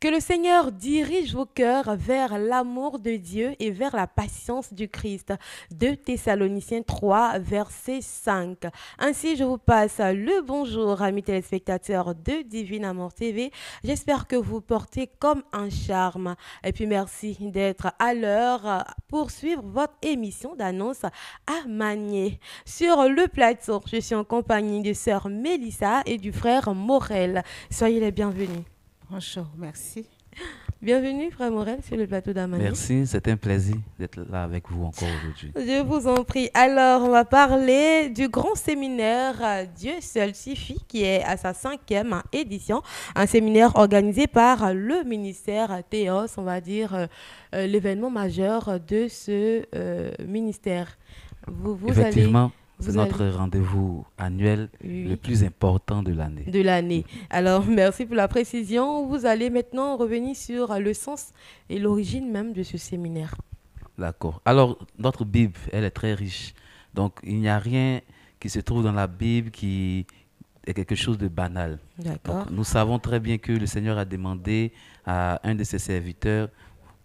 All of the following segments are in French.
Que le Seigneur dirige vos cœurs vers l'amour de Dieu et vers la patience du Christ. 2 Thessaloniciens 3, verset 5. Ainsi, je vous passe le bonjour, amis téléspectateurs de Divine Amour TV. J'espère que vous portez comme un charme. Et puis, merci d'être à l'heure pour suivre votre émission d'annonce à Magné. Sur le plateau, je suis en compagnie de sœur Mélissa et du frère Morel. Soyez les bienvenus. Bonjour, merci. Bienvenue, frère Morel, sur le plateau d'Amani. Merci, c'est un plaisir d'être là avec vous encore aujourd'hui. Je vous en prie. Alors, on va parler du grand séminaire Dieu seul suffit, qui est à sa 5e édition. Un séminaire organisé par le ministère Théos, on va dire l'événement majeur de ce ministère. Effectivement, c'est notre rendez-vous annuel le plus important de l'année. Alors, merci pour la précision. Vous allez maintenant revenir sur le sens et l'origine même de ce séminaire. D'accord. Alors, notre Bible, elle est très riche. Donc, il n'y a rien qui se trouve dans la Bible qui est quelque chose de banal. D'accord. Donc, nous savons très bien que le Seigneur a demandé à un de ses serviteurs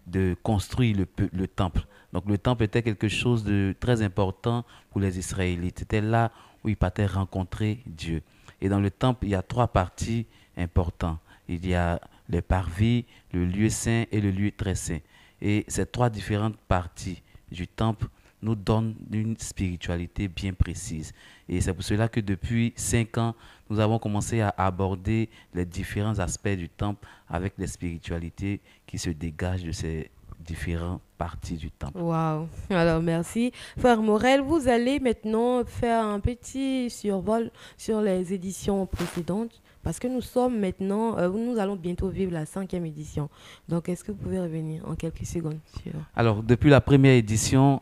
de construire le temple. Donc le temple était quelque chose de très important pour les Israélites. C'était là où ils partaient rencontrer Dieu. Et dans le temple, il y a 3 parties importantes. Il y a le parvis, le lieu saint et le lieu très saint. Et ces 3 différentes parties du temple nous donnent une spiritualité bien précise. Et c'est pour cela que depuis 5 ans, nous avons commencé à aborder les différents aspects du temple avec les spiritualités qui se dégagent de ces différentes parties du temple. Waouh! Alors, merci. Frère Morel, vous allez maintenant faire un petit survol sur les éditions précédentes parce que nous sommes maintenant, nous allons bientôt vivre la 5e édition. Donc, est-ce que vous pouvez revenir en quelques secondes sur... Alors, depuis la première édition,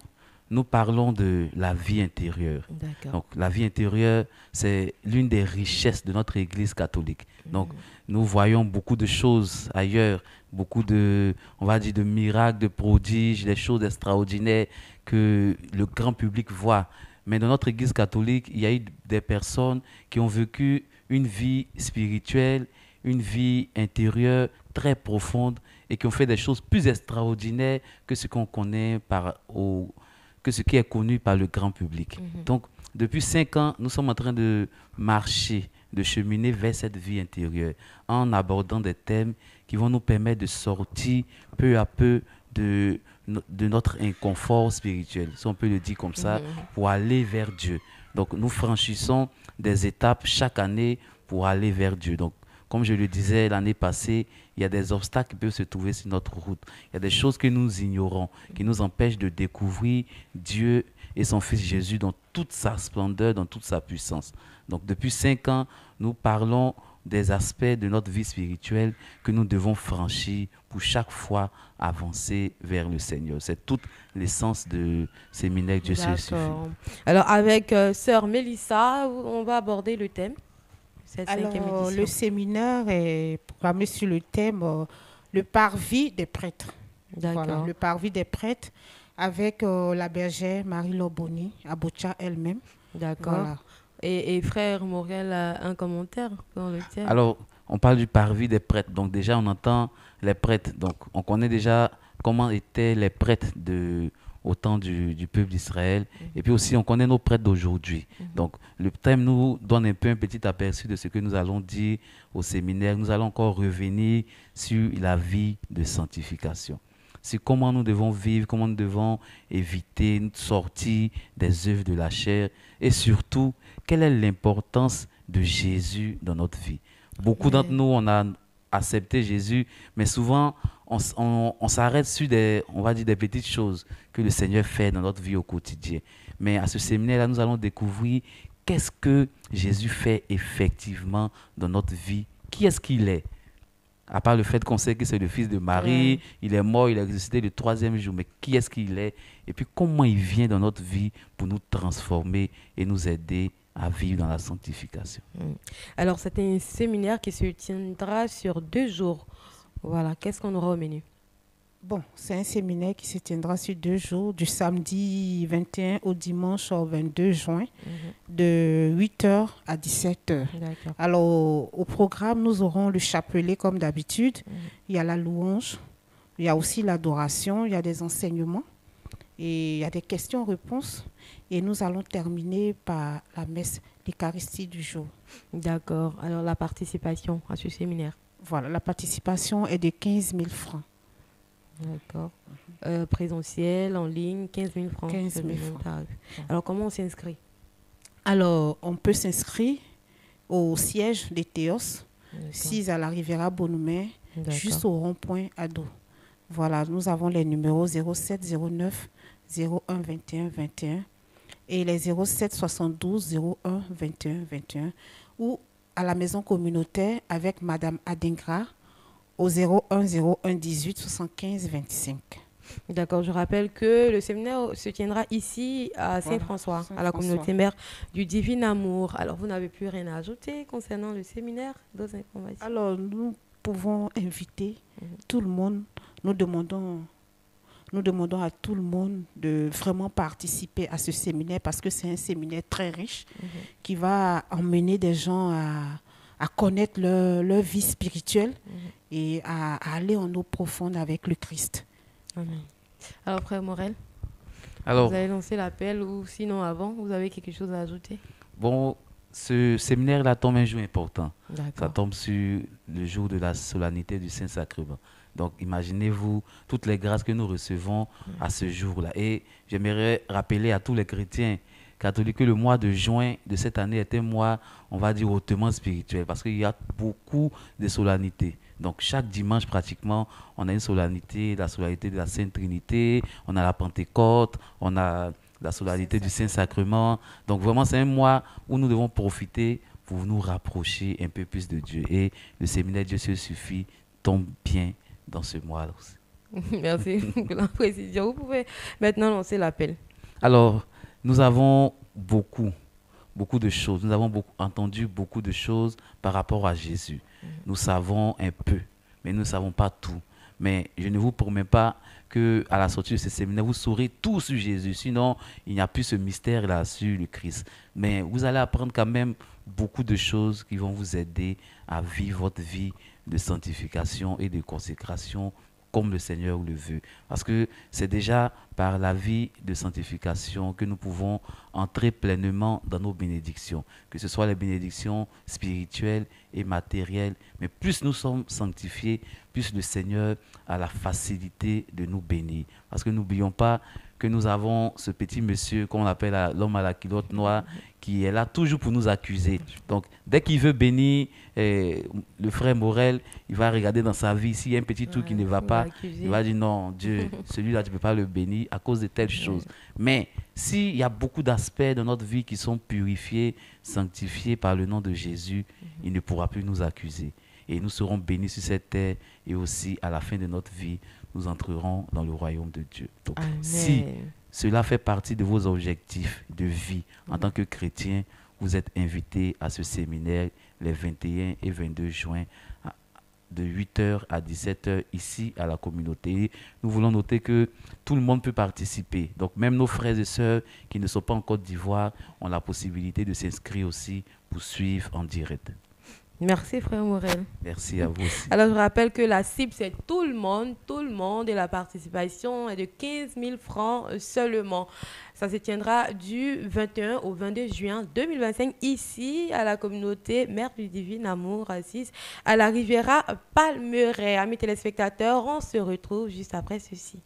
nous parlons de la vie intérieure. D'accord. Donc, la vie intérieure, c'est l'une des richesses de notre Église catholique. Donc, nous voyons beaucoup de choses ailleurs, beaucoup de, on va dire, de miracles, de prodiges, des choses extraordinaires que le grand public voit. Mais dans notre Église catholique, il y a eu des personnes qui ont vécu une vie spirituelle, une vie intérieure très profonde et qui ont fait des choses plus extraordinaires que ce qu'on connaît que ce qui est connu par le grand public. Donc, depuis 5 ans, nous sommes en train de marcher, de cheminer vers cette vie intérieure en abordant des thèmes qui vont nous permettre de sortir peu à peu de notre inconfort spirituel, si on peut le dire comme ça, pour aller vers Dieu. Donc, nous franchissons des étapes chaque année pour aller vers Dieu. Donc, comme je le disais l'année passée, il y a des obstacles qui peuvent se trouver sur notre route. Il y a des choses que nous ignorons, qui nous empêchent de découvrir Dieu et son Fils Jésus dans toute sa splendeur, dans toute sa puissance. Donc depuis 5 ans, nous parlons des aspects de notre vie spirituelle que nous devons franchir pour chaque fois avancer vers le Seigneur. C'est toute l'essence de séminaire Dieu seul suffit. Alors avec sœur Mélissa, on va aborder le thème. Alors, le séminaire est programmé sur le thème le parvis des prêtres. Voilà, le parvis des prêtres avec la bergère Marie-Laure Bonny, à Bocha elle-même. D'accord. Voilà. Et frère Morel a un commentaire dans le thème. Alors, on parle du parvis des prêtres. Donc déjà, on entend les prêtres. Donc, on connaît déjà comment étaient les prêtres au temps du peuple d'Israël. Et puis aussi, on connaît nos prêtres d'aujourd'hui. Donc, le thème nous donne un peu un petit aperçu de ce que nous allons dire au séminaire. Nous allons encore revenir sur la vie de sanctification. Sur comment nous devons vivre, comment nous devons éviter de sortir des œuvres de la chair. Et surtout, quelle est l'importance de Jésus dans notre vie. Beaucoup d'entre nous, on a accepté Jésus, mais souvent, on s'arrête sur on va dire des petites choses que le Seigneur fait dans notre vie au quotidien. Mais à ce séminaire-là, nous allons découvrir qu'est-ce que Jésus fait effectivement dans notre vie. Qui est-ce qu'il est? À part le fait qu'on sait que c'est le fils de Marie, il est mort, il a ressuscité le 3e jour, mais qui est-ce qu'il est? Et puis comment il vient dans notre vie pour nous transformer et nous aider à vivre dans la sanctification. Alors, c'est un séminaire qui se tiendra sur 2 jours. Voilà, qu'est-ce qu'on aura au menu? Bon, c'est un séminaire qui se tiendra sur 2 jours, du samedi 21 au dimanche 22 juin, de 8h à 17h. Alors, au programme, nous aurons le chapelet comme d'habitude. Il y a la louange, il y a aussi l'adoration, il y a des enseignements et il y a des questions-réponses. Et nous allons terminer par la messe, l'Eucharistie du jour. D'accord. Alors, la participation à ce séminaire? Voilà, la participation est de 15 000 francs. D'accord. Présentiel, en ligne, 15 000 francs. 15 000 francs. Alors, comment on s'inscrit? Alors, on peut s'inscrire au siège des Théos, 6 à la Riviera Bonhomé, juste au rond-point Ado. Voilà, nous avons les numéros 07 09 01 21 21 et les 07 72 01 21 21 ou à la maison communautaire avec Madame Adingra au 01 01 18 75 25. D'accord, je rappelle que le séminaire se tiendra ici à Saint-François, à la communauté mère du Divin Amour. Alors, vous n'avez plus rien à ajouter concernant le séminaire, d'autres informations? Alors, nous pouvons inviter tout le monde. Nous demandons à tout le monde de vraiment participer à ce séminaire parce que c'est un séminaire très riche qui va emmener des gens à connaître leur vie spirituelle et à aller en eau profonde avec le Christ. Amen. Alors, Frère Morel, vous avez lancé l'appel ou sinon avant, vous avez quelque chose à ajouter? Bon, ce séminaire-là tombe un jour important. Ça tombe sur le jour de la solennité du Saint-Sacrement. Donc, imaginez-vous toutes les grâces que nous recevons à ce jour-là. Et j'aimerais rappeler à tous les chrétiens catholiques que le mois de juin de cette année est un mois, on va dire, hautement spirituel parce qu'il y a beaucoup de solennités. Donc, chaque dimanche, pratiquement, on a une solennité, la solennité de la Sainte Trinité, on a la Pentecôte, on a la solennité du Saint-Sacrement. Donc, vraiment, c'est un mois où nous devons profiter pour nous rapprocher un peu plus de Dieu. Et le séminaire Dieu se suffit tombe bien dans ce mois-là aussi. Merci pour la précision. Vous pouvez maintenant lancer l'appel. Alors, nous avons beaucoup de choses. Nous avons entendu beaucoup de choses par rapport à Jésus. Nous savons un peu, mais nous ne savons pas tout. Mais je ne vous promets pas qu'à la sortie de ce séminaire, vous saurez tout sur Jésus. Sinon, il n'y a plus ce mystère-là sur le Christ. Mais vous allez apprendre quand même beaucoup de choses qui vont vous aider à vivre votre vie de sanctification et de consécration comme le Seigneur le veut. Parce que c'est déjà par la vie de sanctification que nous pouvons entrer pleinement dans nos bénédictions, que ce soit les bénédictions spirituelles et matérielles. Mais plus nous sommes sanctifiés, plus le Seigneur a la facilité de nous bénir. Parce que n'oublions pas que nous avons ce petit monsieur qu'on appelle l'homme à la culotte noire qui est là toujours pour nous accuser. Donc, dès qu'il veut bénir le frère Morel, il va regarder dans sa vie. S'il y a un petit truc qui ne va pas, il va dire non, Dieu, celui-là, tu ne peux pas le bénir à cause de telles choses. Mais s'il y a beaucoup d'aspects de notre vie qui sont purifiés, sanctifiés par le nom de Jésus, il ne pourra plus nous accuser. Et nous serons bénis sur cette terre et aussi à la fin de notre vie, nous entrerons dans le royaume de Dieu. Donc, si cela fait partie de vos objectifs de vie en tant que chrétien, vous êtes invités à ce séminaire les 21 et 22 juin de 8h à 17h ici à la communauté. Nous voulons noter que tout le monde peut participer. Donc même nos frères et sœurs qui ne sont pas en Côte d'Ivoire ont la possibilité de s'inscrire aussi pour suivre en direct. Merci, frère Morel. Merci à vous aussi. Alors, je rappelle que la cible, c'est tout le monde, et la participation est de 15 000 francs seulement. Ça se tiendra du 21 au 22 juin 2025, ici, à la communauté Mère du Divin Amour, assise à la Riviera Palmeraie. Amis téléspectateurs, on se retrouve juste après ceci.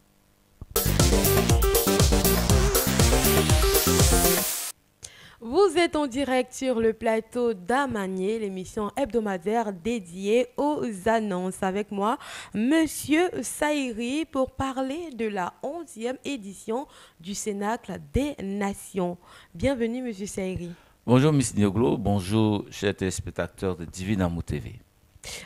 Vous êtes en direct sur le plateau d'Amanié, l'émission hebdomadaire dédiée aux annonces. Avec moi, Monsieur Saïri, pour parler de la 11e édition du Cénacle des Nations. Bienvenue, Monsieur Saïri. Bonjour, Miss Nioglo. Bonjour, chers téléspectateurs de Divin Amour TV.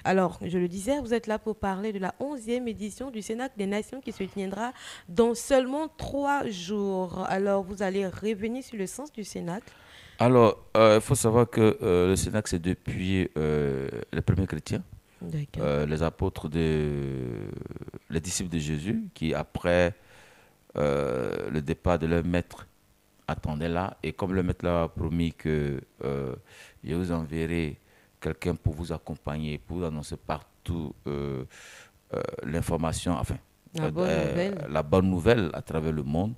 Alors, je le disais, vous êtes là pour parler de la 11e édition du Cénacle des Nations qui se tiendra dans seulement 3 jours. Alors, vous allez revenir sur le sens du Cénacle. Alors, il faut savoir que le Cénacle, c'est depuis les premiers chrétiens. les apôtres, les disciples de Jésus, qui après le départ de leur maître attendaient là. Et comme le maître leur a promis que je vous enverrai quelqu'un pour vous accompagner, pour vous annoncer partout l'information, enfin, la bonne nouvelle à travers le monde.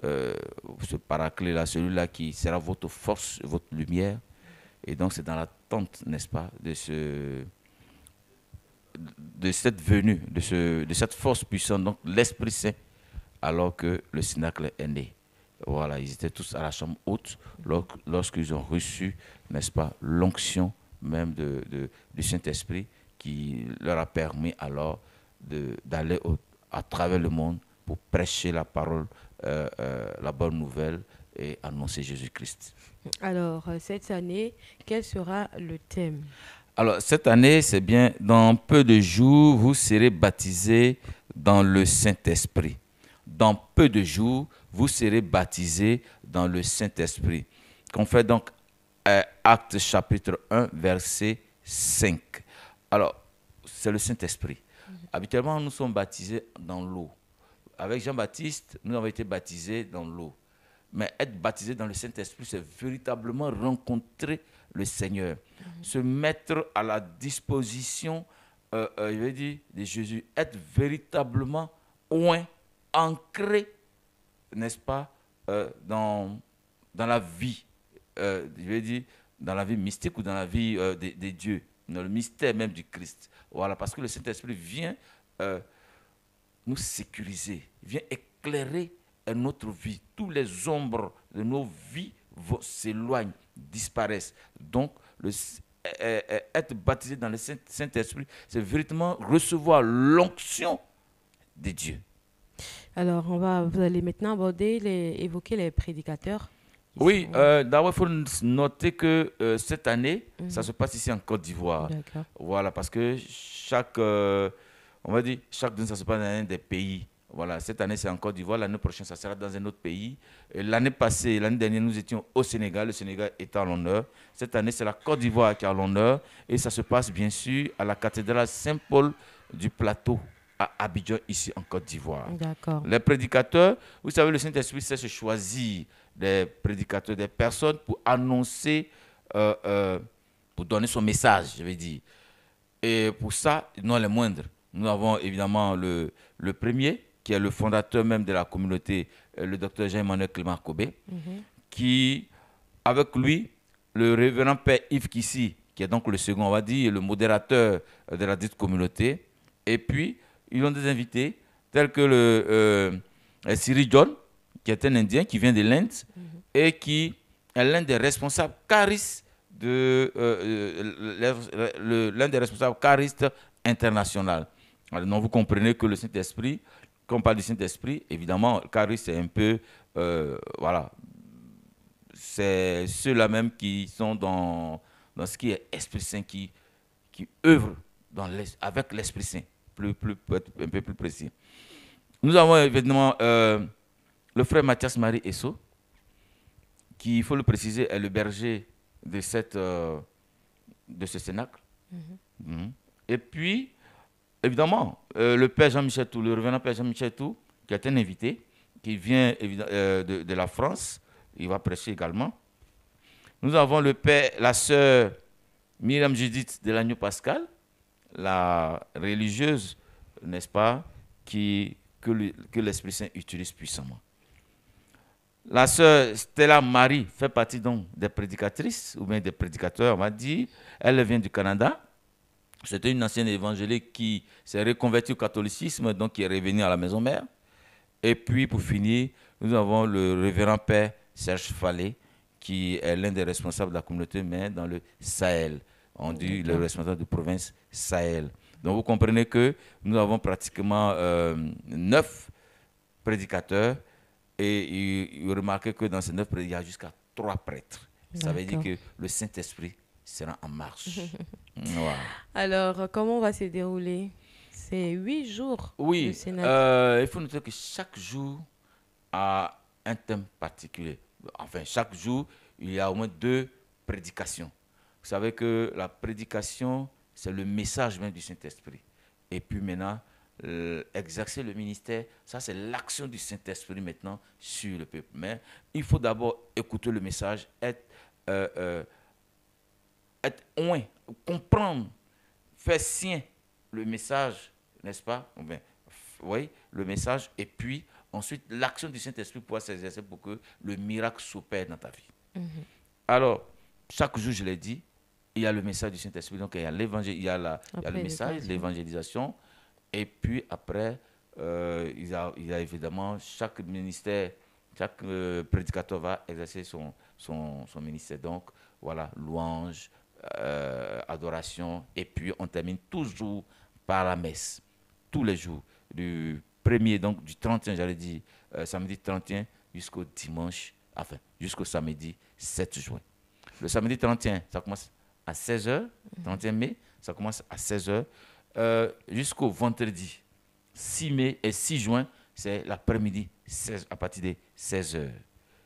Ce paraclet-là, celui-là qui sera votre force, votre lumière. Et donc, c'est dans l'attente, n'est-ce pas, de cette venue, de cette force puissante, donc l'Esprit Saint, alors que le Cénacle est né. Voilà, ils étaient tous à la chambre haute lorsqu'ils ont reçu, n'est-ce pas, l'onction même du Saint-Esprit qui leur a permis alors d'aller à travers le monde pour prêcher la parole, la bonne nouvelle et annoncer Jésus-Christ. Alors, cette année, quel sera le thème? Alors, cette année, c'est bien, dans peu de jours, vous serez baptisés dans le Saint-Esprit. Dans peu de jours, vous serez baptisés dans le Saint-Esprit. Qu'on fait donc Actes chapitre 1, verset 5. Alors, c'est le Saint-Esprit. Habituellement, nous sommes baptisés dans l'eau. Avec Jean-Baptiste, nous avons été baptisés dans l'eau. Mais être baptisé dans le Saint-Esprit, c'est véritablement rencontrer le Seigneur. Se mettre à la disposition, je veux dire, de Jésus. Être véritablement ancré, n'est-ce pas, dans la vie, je veux dire, dans la vie mystique ou dans la vie des dieux, dans le mystère même du Christ. Voilà, parce que le Saint-Esprit vient nous sécuriser, vient éclairer notre vie. Toutes les ombres de nos vies s'éloignent, disparaissent. Donc, être baptisé dans le Saint-Esprit, c'est véritablement recevoir l'onction de Dieu. Alors, vous allez maintenant évoquer les prédicateurs. Oui, d'abord, il faut noter que cette année, ça se passe ici en Côte d'Ivoire. Voilà, parce que chaque année, ça se passe dans un des pays. Voilà, cette année, c'est en Côte d'Ivoire. L'année prochaine, ça sera dans un autre pays. L'année dernière, nous étions au Sénégal. Le Sénégal est à l'honneur. Cette année, c'est la Côte d'Ivoire qui est à l'honneur. Et ça se passe, bien sûr, à la cathédrale Saint-Paul du Plateau, à Abidjan, ici en Côte d'Ivoire. D'accord. Les prédicateurs, vous savez, le Saint-Esprit sait se choisir des prédicateurs, des personnes pour annoncer, pour donner son message, je vais dire. Et pour ça, non les moindres. Nous avons évidemment le premier, qui est le fondateur même de la communauté, le docteur Jean-Emmanuel Clément Kobé, qui, avec lui, le révérend père Yves Kissi, qui est donc le second, on va dire, le modérateur de la dite communauté. Et puis, ils ont des invités, tels que Cyril John, qui est un Indien qui vient de l'Inde et qui est l'un des responsables charistes l'un des responsables charistes internationaux. Alors, donc, vous comprenez que le Saint-Esprit, quand on parle du Saint-Esprit, évidemment, chariste, c'est un peu, voilà, c'est ceux-là même qui sont dans ce qui est Esprit Saint, qui œuvrent avec l'Esprit Saint, un peu plus précis. Nous avons évidemment le frère Mathias Marie Esso, qui, il faut le préciser, est le berger de ce cénacle. Et puis, évidemment, le père Jean-Michel Tout, le révérend père Jean-Michel Tout, qui est un invité, qui vient de la France, il va prêcher également. Nous avons la sœur Myriam Judith de l'Agneau Pascal, la religieuse, n'est-ce pas, que l'Esprit Saint utilise puissamment. La sœur Stella Marie fait partie donc des prédicatrices, ou bien des prédicateurs, on va dire. Elle vient du Canada. C'était une ancienne évangélique qui s'est reconvertie au catholicisme, donc qui est revenue à la maison mère. Et puis, pour finir, nous avons le révérend père Serge Fallet, qui est l'un des responsables de la communauté, mais dans le Sahel. On dit le responsable de province Sahel. Donc, vous comprenez que nous avons pratiquement 9 prédicateurs. Et vous remarquez que dans ces 9 prédicateurs, il y a jusqu'à 3 prêtres. Ça veut dire que le Saint-Esprit sera en marche. Voilà. Alors, comment va se dérouler? C'est 8 jours. Oui, il faut noter que chaque jour a un thème particulier. Enfin, chaque jour, il y a au moins 2 prédications. Vous savez que la prédication, c'est le message même du Saint-Esprit. Et puis maintenant, exercer le ministère, ça c'est l'action du Saint-Esprit maintenant sur le peuple. Mais il faut d'abord écouter le message, être oint, comprendre, faire sien le message, n'est-ce pas? Oui, le message, et puis ensuite l'action du Saint-Esprit pourra s'exercer pour que le miracle s'opère dans ta vie. Alors, chaque jour, je l'ai dit, il y a le message du Saint-Esprit, donc il y a l'évangile, il y a le message, l'évangélisation, et puis après, il y a évidemment chaque ministère, chaque prédicateur va exercer son ministère. Donc, voilà, louange, adoration, et puis on termine toujours par la messe, tous les jours, du 1er, donc du 31, j'allais dire, samedi 31 jusqu'au dimanche, enfin, jusqu'au samedi 7 juin. Le samedi 31, ça commence à 16h, 31 mai, ça commence à 16h, jusqu'au vendredi 6 mai et 6 juin, c'est l'après-midi à partir de 16h.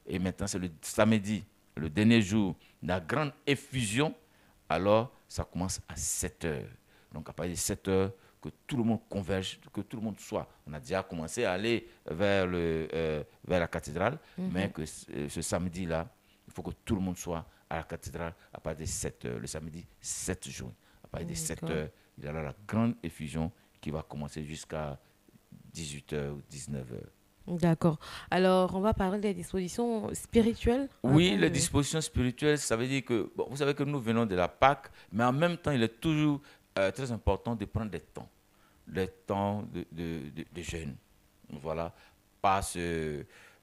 Et maintenant, c'est le samedi, le dernier jour, la grande effusion, alors ça commence à 7h. Donc à partir de 7h, que tout le monde converge, que tout le monde soit. On a déjà commencé à aller vers la cathédrale, mais que ce samedi-là, il faut que tout le monde soit à la cathédrale à partir de 7h, le samedi 7 juin. À partir de 7h, il y aura la grande effusion qui va commencer jusqu'à 18h ou 19h. D'accord. Alors, on va parler des dispositions spirituelles. Oui, les dispositions spirituelles, ça veut dire que, bon, vous savez que nous venons de la Pâque, mais en même temps, il est toujours très important de prendre des temps de jeûne. Voilà, pas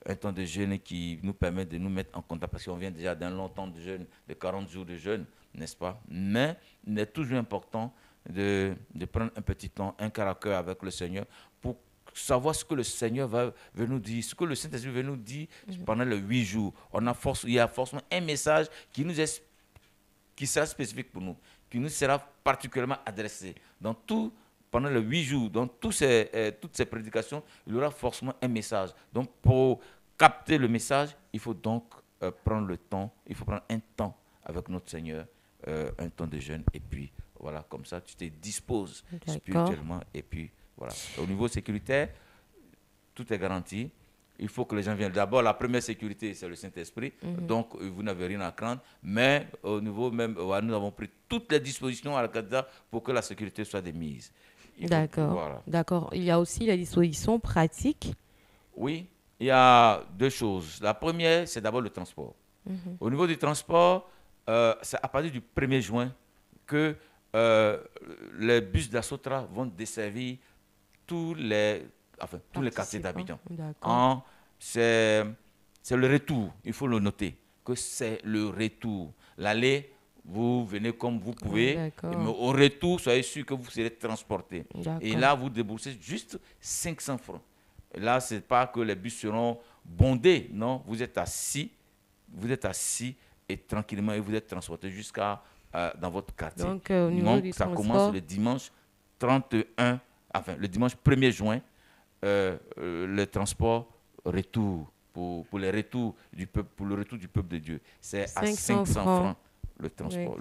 un temps de jeûne qui nous permet de nous mettre en contact, parce qu'on vient déjà d'un long temps de jeûne, de 40 jours de jeûne, n'est-ce pas? Mais il est toujours important de prendre un petit temps, un quart à cœur avec le Seigneur, pour savoir ce que le Seigneur veut nous dire, ce que le Saint-Esprit veut nous dire pendant les 8 jours. Il y a forcément un message qui sera spécifique pour nous, qui nous sera particulièrement adressé. Pendant les 8 jours, dans toutes ces prédications, il y aura forcément un message. Donc, pour capter le message, il faut donc prendre le temps, il faut prendre un temps avec notre Seigneur, un temps de jeûne, et puis voilà, comme ça, tu te disposes spirituellement, et puis voilà. Au niveau sécuritaire, tout est garanti. Il faut que les gens viennent. D'abord, la première sécurité, c'est le Saint-Esprit. Donc, vous n'avez rien à craindre. Mais au niveau même, nous avons pris toutes les dispositions à la cathédrale pour que la sécurité soit démise. D'accord. Voilà. D'accord. Il y a aussi les dispositions pratiques. Oui, il y a deux choses. La première, c'est d'abord le transport. Au niveau du transport, c'est à partir du 1er juin que les bus d'Assotra vont desservir tous les quartiers d'Abidjan. C'est le retour, il faut le noter, que c'est le retour. L'aller, vous venez comme vous pouvez, mais au retour, soyez sûr que vous serez transporté. Et là, vous déboursez juste 500 francs. Et là, ce n'est pas que les bus seront bondés, non, vous êtes assis et tranquillement, et vous êtes transporté jusqu'à dans votre quartier. Donc, ça commence le dimanche 31, le dimanche 1er juin, le transport retour, pour le retour du peuple de Dieu. C'est à 500 francs le transport.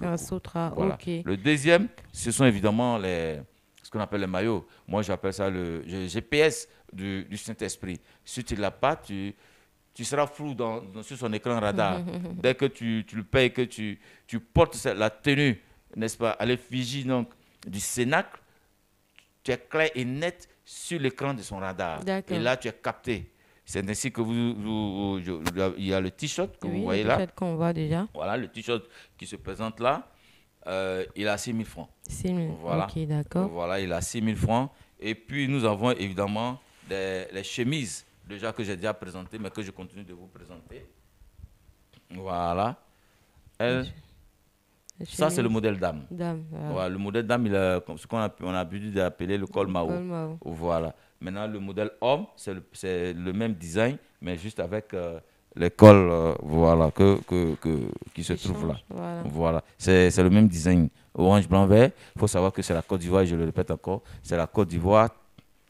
Voilà. Le deuxième, ce sont évidemment ce qu'on appelle les maillots. Moi, j'appelle ça le GPS du Saint-Esprit. Si tu ne l'as pas, tu seras flou sur son écran radar. Dès que tu le payes, que tu portes la tenue, n'est-ce pas, à l'effigie du Cénacle, tu es clair et net sur l'écran de son radar. Et là, tu es capté. C'est ainsi que il y a le t-shirt que vous voyez là. Le t-shirt qu'on voit déjà. Voilà, le t-shirt qui se présente là. Il a 6 000 francs. 6 000, voilà. Ok, d'accord. Voilà, il a 6 000 francs. Et puis, nous avons évidemment les chemises, déjà que j'ai déjà présentées, mais que je continue de vous présenter. Voilà. Ça, c'est le modèle dame. Voilà, le modèle dame, ce qu'on a l'habitude d'appeler le col Mao. Voilà. Maintenant, le modèle homme, c'est le même design, mais juste avec les cols voilà, qui se trouvent là. Voilà. C'est le même design. Orange, blanc, vert. Il faut savoir que c'est la Côte d'Ivoire, et je le répète encore, c'est la Côte d'Ivoire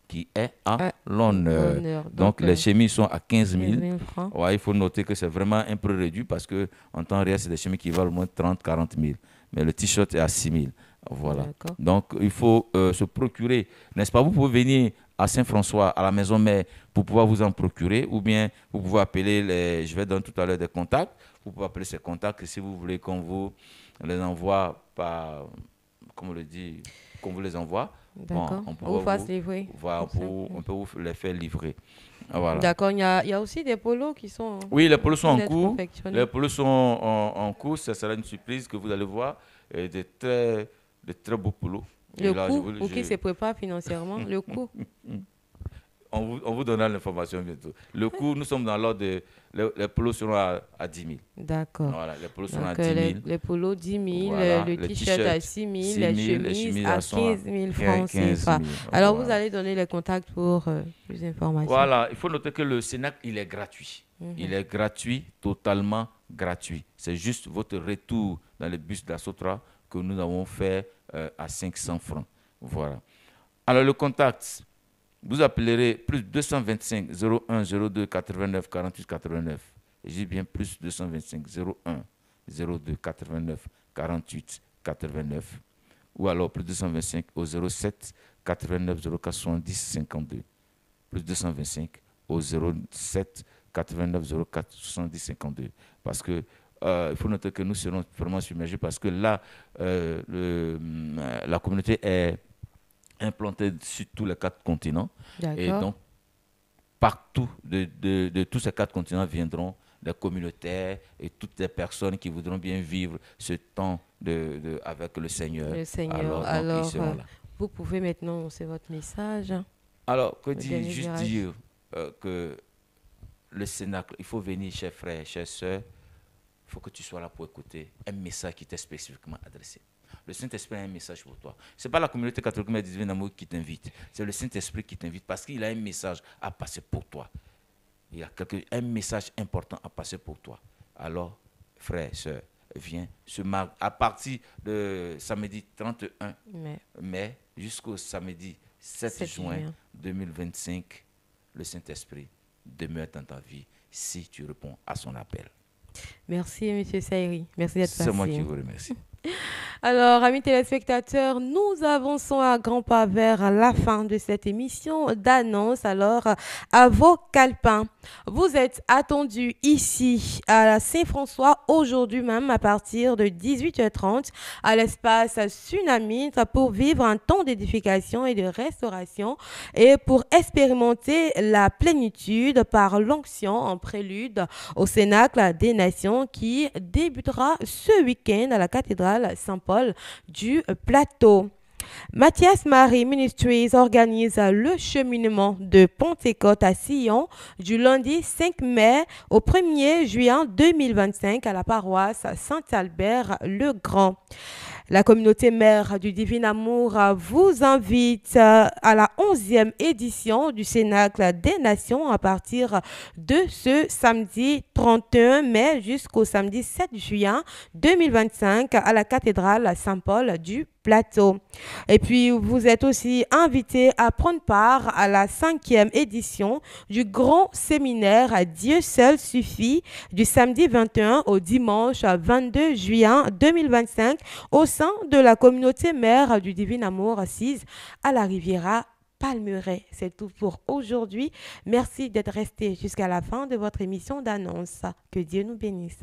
qui est à l'honneur. Donc, les chemises sont à 15 000 francs. Ouais, il faut noter que c'est vraiment un peu réduit parce qu'en temps réel, c'est des chemises qui valent au moins 30 000, 40 000. Mais le t-shirt est à 6 000. Voilà. Donc, il faut se procurer, n'est-ce pas? Vous pouvez venir à Saint-François, à la maison mère, pour pouvoir vous en procurer, ou bien vous pouvez appeler, je vais donner tout à l'heure des contacts, vous pouvez appeler ces contacts si vous voulez qu'on vous les envoie par, comme on le dit, qu'on vous les envoie. D'accord. On peut vous fasse livrer. Voilà, on peut vous les faire livrer. Voilà. D'accord. Il y a aussi des polos qui sont. Oui, les polos sont en cours. Les polos sont en cours. Ça sera une surprise que vous allez voir. Et de très beaux polos. Le coût, pour qui se prépare financièrement, le coût. On vous donnera l'information bientôt. Le coût, nous sommes dans l'ordre de... Les polos seront à 10 000. D'accord. Voilà, les polos seront à 10 000. Les polos 10 000, voilà, le t-shirt à 6 000, les chemises à 15 000 francs. 15 000. Alors, voilà. Vous allez donner les contacts pour plus d'informations. Voilà, il faut noter que le Cénacle, il est gratuit. Il est gratuit, totalement gratuit. C'est juste votre retour dans le bus d'Assotra que nous avons fait à 500 francs. Voilà. Alors, le contact... Vous appellerez plus 225 01 02 89 48 89. Et j'ai bien plus 225 01 02 89 48 89. Ou alors plus 225 au 07 89 04 70 52. Plus 225 au 07 89 04 70 52. Parce que il faut noter que nous serons vraiment submergés parce que là, la communauté est implantés sur tous les 4 continents. Et donc, partout de tous ces 4 continents viendront des communautaires et toutes les personnes qui voudront bien vivre ce temps avec le Seigneur. Le Seigneur. Alors vous pouvez maintenant lancer votre message. Alors, juste dire que le Cénacle, il faut venir, chers frères, chères sœurs, il faut que tu sois là pour écouter un message qui t'est spécifiquement adressé. Le Saint-Esprit a un message pour toi. Ce n'est pas la communauté catholique mais Divin Amour qui t'invite. C'est le Saint-Esprit qui t'invite parce qu'il a un message à passer pour toi. Il y a un message important à passer pour toi. Alors, frère, sœur, viens à partir de samedi 31 mai jusqu'au samedi 7 juin 2025, le Saint-Esprit demeure dans ta vie si tu réponds à son appel. Merci, M. Saïri. Merci d'être passé. C'est moi qui vous remercie. Alors, amis téléspectateurs, nous avançons à grands pas vers la fin de cette émission d'annonce. Alors, à vos calepins, vous êtes attendus ici à Saint-François aujourd'hui même à partir de 18h30 à l'espace Tsunami pour vivre un temps d'édification et de restauration et pour expérimenter la plénitude par l'onction en prélude au Cénacle des Nations qui débutera ce week-end à la cathédrale Saint-Paul du Plateau. Mathias Marie Ministries organise le cheminement de Pentecôte à Sion du lundi 5 mai au 1er juin 2025 à la paroisse Saint-Albert-le-Grand. La communauté mère du Divin Amour vous invite à la 11e édition du Cénacle des Nations à partir de ce samedi 31 mai jusqu'au samedi 7 juin 2025 à la cathédrale Saint-Paul du Plateau. Et puis, vous êtes aussi invité à prendre part à la 5e édition du grand séminaire Dieu seul suffit du samedi 21 au dimanche 22 juin 2025 au sein de la communauté mère du Divin Amour assise à la Riviera Palmeraie. C'est tout pour aujourd'hui. Merci d'être resté jusqu'à la fin de votre émission d'annonce. Que Dieu nous bénisse.